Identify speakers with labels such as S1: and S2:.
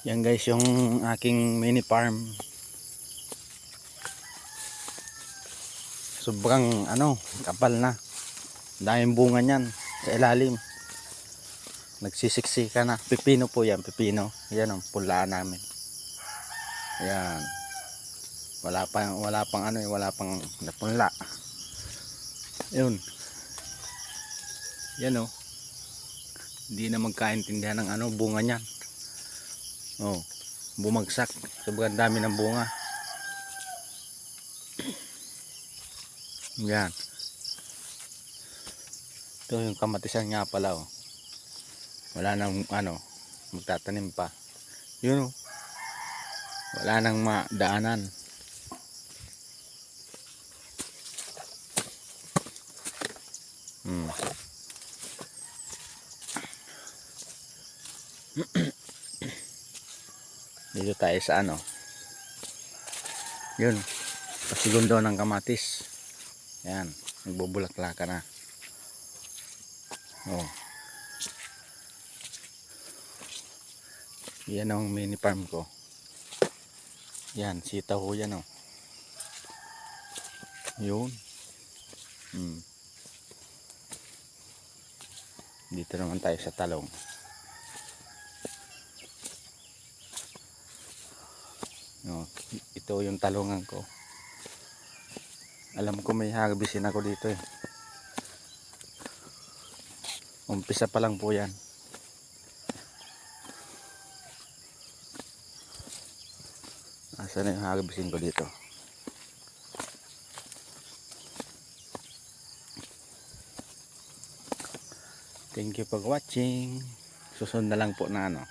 S1: Yan guys yung aking mini farm. Sobrang kapal na. Daming bunga niyan sa ilalim. Nagsisiksika na. Pipino po yan, pipino. Yan ang pulaan namin. Yan. Wala pang napunla. Yun. Yan oh. Hindi na magkaintindihan ng bunga niyan. Oh, bumagsak. Sobrang dami ng bunga. Yan. Ito yung kamatisan nga pala oh. Wala nang magtatanim pa. Yun oh. Wala nang madaanan. Dito tayo sa yun, pasigundo ng kamatis. Yan, nagbubulaklaka na. Oh. Yan ang mini farm ko. Yan, sitaw ho yan oh. Yun. Dito naman tayo sa talong. No, ito yung talungan ko. Alam ko may harbisin ako dito eh. Umpisa pa lang po yan. Asan na yung harbisin ko dito? Thank you for watching. Susunod na lang po na